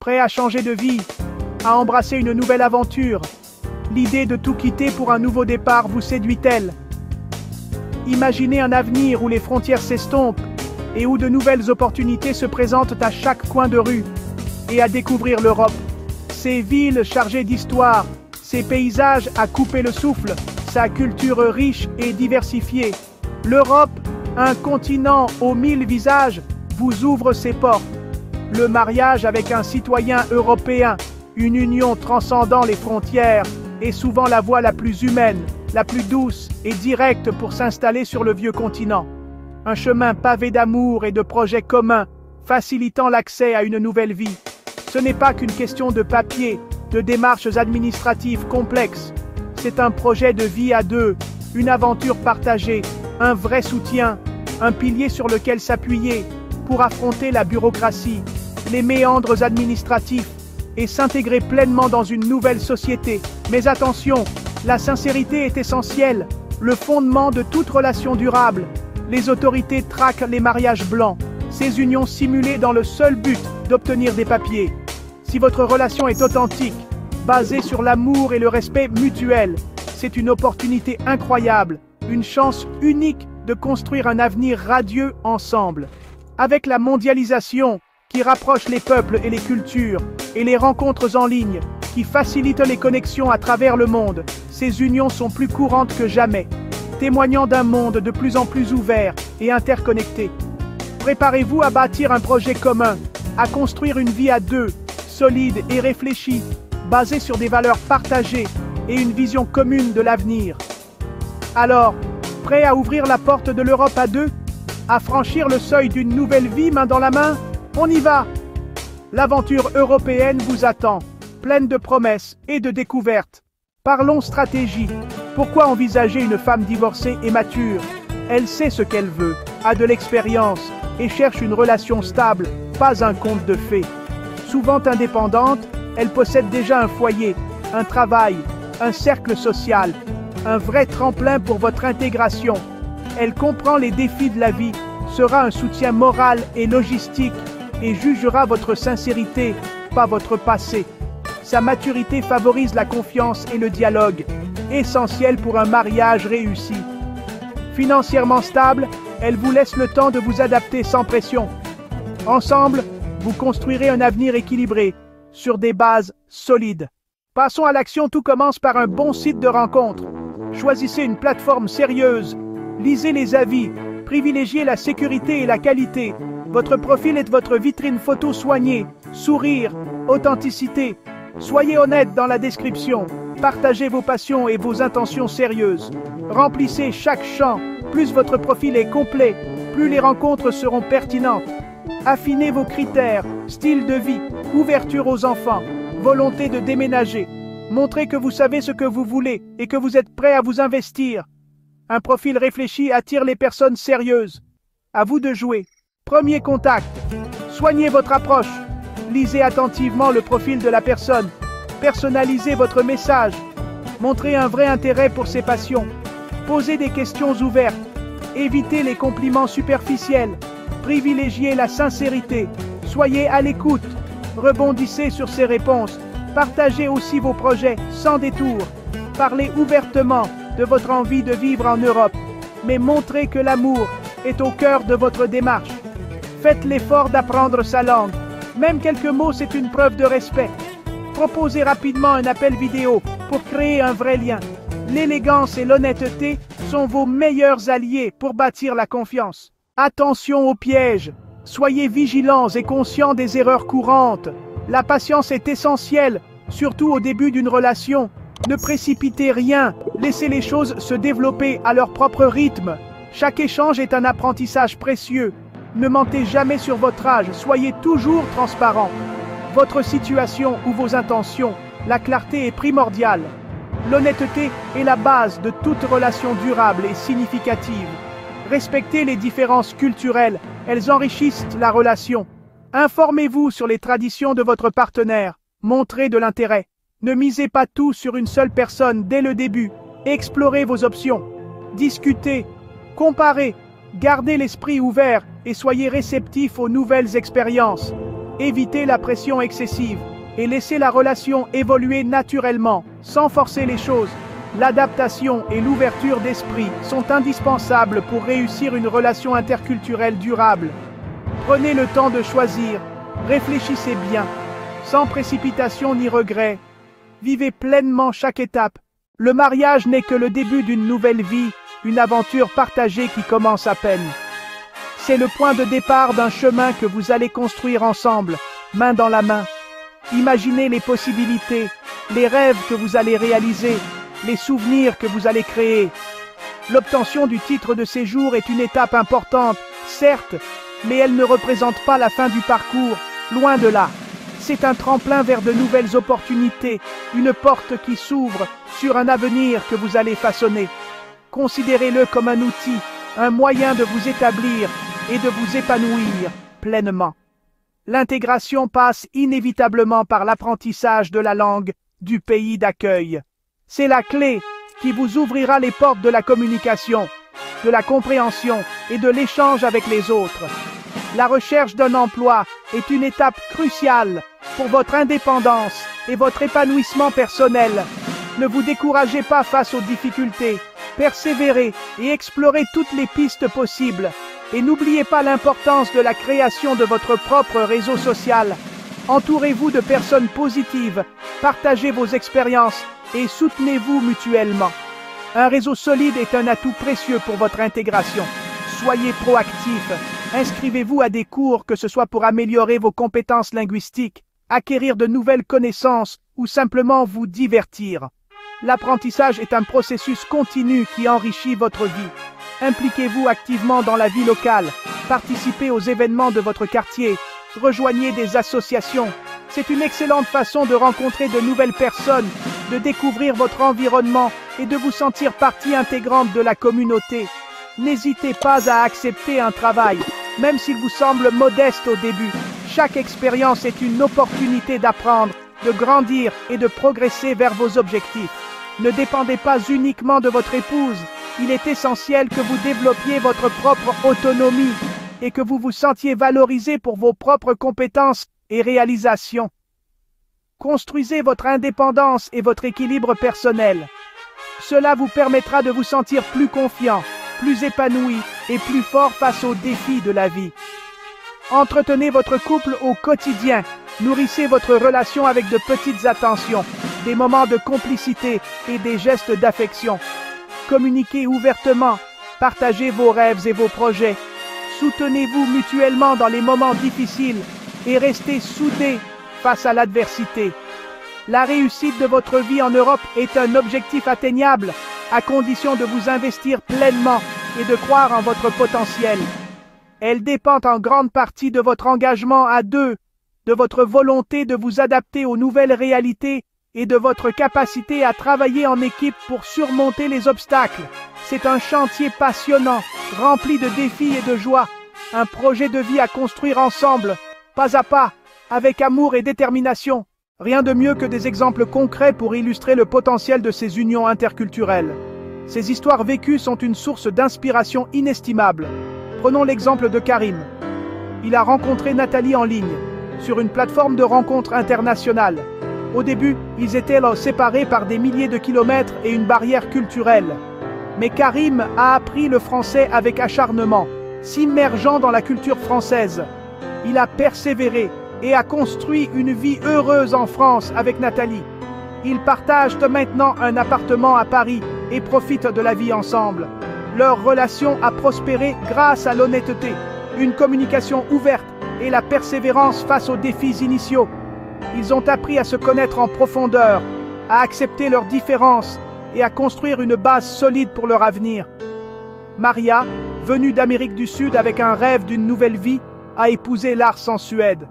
Prêt à changer de vie, à embrasser une nouvelle aventure? L'idée de tout quitter pour un nouveau départ vous séduit-elle? Imaginez un avenir où les frontières s'estompent et où de nouvelles opportunités se présentent à chaque coin de rue. Et à découvrir l'Europe, ses villes chargées d'histoire, ses paysages à couper le souffle, sa culture riche et diversifiée. L'Europe, un continent aux 1000 visages, vous ouvre ses portes. Le mariage avec un citoyen européen, une union transcendant les frontières, est souvent la voie la plus humaine, la plus douce et directe pour s'installer sur le vieux continent. Un chemin pavé d'amour et de projets communs, facilitant l'accès à une nouvelle vie. Ce n'est pas qu'une question de papier, de démarches administratives complexes. C'est un projet de vie à deux, une aventure partagée, un vrai soutien, un pilier sur lequel s'appuyer pour affronter la bureaucratie, les méandres administratifs et s'intégrer pleinement dans une nouvelle société. Mais attention, la sincérité est essentielle, le fondement de toute relation durable. Les autorités traquent les mariages blancs, ces unions simulées dans le seul but d'obtenir des papiers. Si votre relation est authentique, basée sur l'amour et le respect mutuel, c'est une opportunité incroyable, une chance unique de construire un avenir radieux ensemble. Avec la mondialisation qui rapproche les peuples et les cultures, et les rencontres en ligne qui facilitent les connexions à travers le monde, ces unions sont plus courantes que jamais, témoignant d'un monde de plus en plus ouvert et interconnecté. Préparez-vous à bâtir un projet commun, à construire une vie à deux, solide et réfléchie, basée sur des valeurs partagées et une vision commune de l'avenir. Alors, prêt à ouvrir la porte de l'Europe à deux? À franchir le seuil d'une nouvelle vie main dans la main? On y va! L'aventure européenne vous attend, pleine de promesses et de découvertes. Parlons stratégie. Pourquoi envisager une femme divorcée et mature? Elle sait ce qu'elle veut, a de l'expérience et cherche une relation stable, pas un conte de fées. Souvent indépendante, elle possède déjà un foyer, un travail, un cercle social, un vrai tremplin pour votre intégration. Elle comprend les défis de la vie, sera un soutien moral et logistique et jugera votre sincérité, pas votre passé. Sa maturité favorise la confiance et le dialogue, essentiel pour un mariage réussi. Financièrement stable, elle vous laisse le temps de vous adapter sans pression. Ensemble, vous construirez un avenir équilibré, sur des bases solides. Passons à l'action, tout commence par un bon site de rencontre. Choisissez une plateforme sérieuse, lisez les avis, privilégiez la sécurité et la qualité. Votre profil est votre vitrine photo soignée, sourire, authenticité. Soyez honnête dans la description, partagez vos passions et vos intentions sérieuses. Remplissez chaque champ, plus votre profil est complet, plus les rencontres seront pertinentes. Affinez vos critères, style de vie, ouverture aux enfants, volonté de déménager. Montrez que vous savez ce que vous voulez et que vous êtes prêt à vous investir. Un profil réfléchi attire les personnes sérieuses. À vous de jouer. Premier contact. Soignez votre approche. Lisez attentivement le profil de la personne. Personnalisez votre message. Montrez un vrai intérêt pour ses passions. Posez des questions ouvertes. Évitez les compliments superficiels. Privilégiez la sincérité. Soyez à l'écoute. Rebondissez sur ses réponses. Partagez aussi vos projets sans détour. Parlez ouvertement de votre envie de vivre en Europe, mais montrez que l'amour est au cœur de votre démarche. Faites l'effort d'apprendre sa langue. Même quelques mots, c'est une preuve de respect. Proposez rapidement un appel vidéo pour créer un vrai lien. L'élégance et l'honnêteté sont vos meilleurs alliés pour bâtir la confiance. Attention aux pièges. Soyez vigilants et conscients des erreurs courantes. La patience est essentielle, surtout au début d'une relation. Ne précipitez rien, laissez les choses se développer à leur propre rythme. Chaque échange est un apprentissage précieux. Ne mentez jamais sur votre âge, soyez toujours transparent. Votre situation ou vos intentions, la clarté est primordiale. L'honnêteté est la base de toute relation durable et significative. Respectez les différences culturelles, elles enrichissent la relation. Informez-vous sur les traditions de votre partenaire, montrez de l'intérêt. Ne misez pas tout sur une seule personne dès le début. Explorez vos options. Discutez, comparez, gardez l'esprit ouvert et soyez réceptifs aux nouvelles expériences. Évitez la pression excessive et laissez la relation évoluer naturellement, sans forcer les choses. L'adaptation et l'ouverture d'esprit sont indispensables pour réussir une relation interculturelle durable. Prenez le temps de choisir, réfléchissez bien, sans précipitation ni regret. Vivez pleinement chaque étape. Le mariage n'est que le début d'une nouvelle vie, une aventure partagée qui commence à peine. C'est le point de départ d'un chemin que vous allez construire ensemble, main dans la main. Imaginez les possibilités, les rêves que vous allez réaliser, les souvenirs que vous allez créer. L'obtention du titre de séjour est une étape importante, certes, mais elle ne représente pas la fin du parcours, loin de là. C'est un tremplin vers de nouvelles opportunités, une porte qui s'ouvre sur un avenir que vous allez façonner. Considérez-le comme un outil, un moyen de vous établir et de vous épanouir pleinement. L'intégration passe inévitablement par l'apprentissage de la langue du pays d'accueil. C'est la clé qui vous ouvrira les portes de la communication, de la compréhension et de l'échange avec les autres. La recherche d'un emploi est une étape cruciale pour votre indépendance et votre épanouissement personnel. Ne vous découragez pas face aux difficultés, persévérez et explorez toutes les pistes possibles. Et n'oubliez pas l'importance de la création de votre propre réseau social. Entourez-vous de personnes positives, partagez vos expériences et soutenez-vous mutuellement. Un réseau solide est un atout précieux pour votre intégration. Soyez proactif, inscrivez-vous à des cours, que ce soit pour améliorer vos compétences linguistiques, acquérir de nouvelles connaissances ou simplement vous divertir. L'apprentissage est un processus continu qui enrichit votre vie. Impliquez-vous activement dans la vie locale, participez aux événements de votre quartier, rejoignez des associations. C'est une excellente façon de rencontrer de nouvelles personnes, de découvrir votre environnement et de vous sentir partie intégrante de la communauté. N'hésitez pas à accepter un travail, même s'il vous semble modeste au début. Chaque expérience est une opportunité d'apprendre, de grandir et de progresser vers vos objectifs. Ne dépendez pas uniquement de votre épouse. Il est essentiel que vous développiez votre propre autonomie et que vous vous sentiez valorisé pour vos propres compétences et réalisations. Construisez votre indépendance et votre équilibre personnel. Cela vous permettra de vous sentir plus confiant, plus épanoui et plus fort face aux défis de la vie. Entretenez votre couple au quotidien. Nourrissez votre relation avec de petites attentions, des moments de complicité et des gestes d'affection. Communiquez ouvertement, partagez vos rêves et vos projets. Soutenez-vous mutuellement dans les moments difficiles et restez soudés face à l'adversité. La réussite de votre vie en Europe est un objectif atteignable, à condition de vous investir pleinement et de croire en votre potentiel. Elle dépend en grande partie de votre engagement à deux, de votre volonté de vous adapter aux nouvelles réalités et de votre capacité à travailler en équipe pour surmonter les obstacles. C'est un chantier passionnant, rempli de défis et de joie, un projet de vie à construire ensemble, pas à pas, avec amour et détermination. Rien de mieux que des exemples concrets pour illustrer le potentiel de ces unions interculturelles. Ces histoires vécues sont une source d'inspiration inestimable. Prenons l'exemple de Karim. Il a rencontré Nathalie en ligne, sur une plateforme de rencontres internationales. Au début, ils étaient séparés par des milliers de kilomètres et une barrière culturelle. Mais Karim a appris le français avec acharnement, s'immergeant dans la culture française. Il a persévéré et a construit une vie heureuse en France avec Nathalie. Ils partagent maintenant un appartement à Paris et profitent de la vie ensemble. Leur relation a prospéré grâce à l'honnêteté, une communication ouverte et la persévérance face aux défis initiaux. Ils ont appris à se connaître en profondeur, à accepter leurs différences et à construire une base solide pour leur avenir. Maria, venue d'Amérique du Sud avec un rêve d'une nouvelle vie, a épousé Lars en Suède.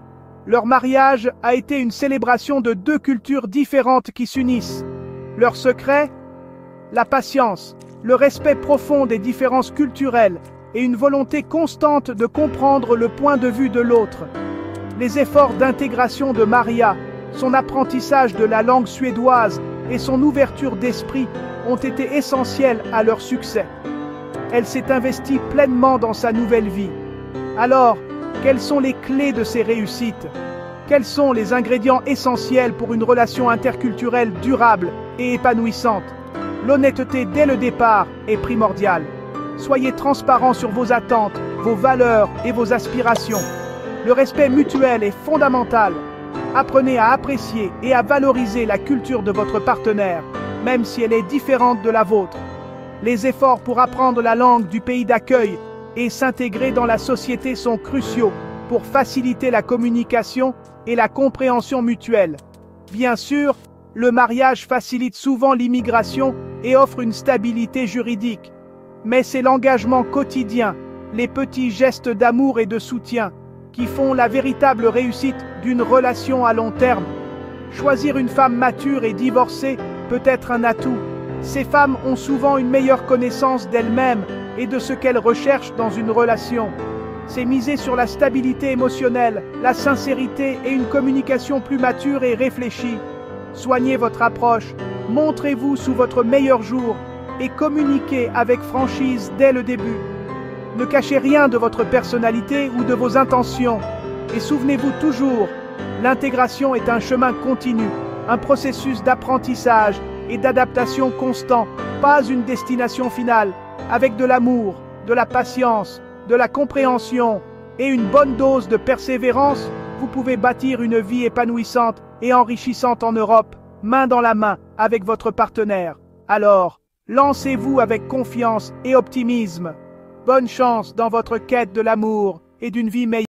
Leur mariage a été une célébration de deux cultures différentes qui s'unissent. Leur secret? La patience, le respect profond des différences culturelles et une volonté constante de comprendre le point de vue de l'autre. Les efforts d'intégration de Maria, son apprentissage de la langue suédoise et son ouverture d'esprit ont été essentiels à leur succès. Elle s'est investie pleinement dans sa nouvelle vie. Alors, quelles sont les clés de ces réussites? Quels sont les ingrédients essentiels pour une relation interculturelle durable et épanouissante? L'honnêteté dès le départ est primordiale. Soyez transparent sur vos attentes, vos valeurs et vos aspirations. Le respect mutuel est fondamental. Apprenez à apprécier et à valoriser la culture de votre partenaire, même si elle est différente de la vôtre. Les efforts pour apprendre la langue du pays d'accueil et s'intégrer dans la société sont cruciaux pour faciliter la communication et la compréhension mutuelle. Bien sûr, le mariage facilite souvent l'immigration et offre une stabilité juridique. Mais c'est l'engagement quotidien, les petits gestes d'amour et de soutien, qui font la véritable réussite d'une relation à long terme. Choisir une femme mature et divorcée peut être un atout. Ces femmes ont souvent une meilleure connaissance d'elles-mêmes et de ce qu'elles recherchent dans une relation. C'est miser sur la stabilité émotionnelle, la sincérité et une communication plus mature et réfléchie. Soignez votre approche, montrez-vous sous votre meilleur jour et communiquez avec franchise dès le début. Ne cachez rien de votre personnalité ou de vos intentions. Et souvenez-vous toujours, l'intégration est un chemin continu, un processus d'apprentissage et d'adaptation constant, pas une destination finale. Avec de l'amour, de la patience, de la compréhension et une bonne dose de persévérance, vous pouvez bâtir une vie épanouissante et enrichissante en Europe, main dans la main avec votre partenaire. Alors, lancez-vous avec confiance et optimisme. Bonne chance dans votre quête de l'amour et d'une vie meilleure.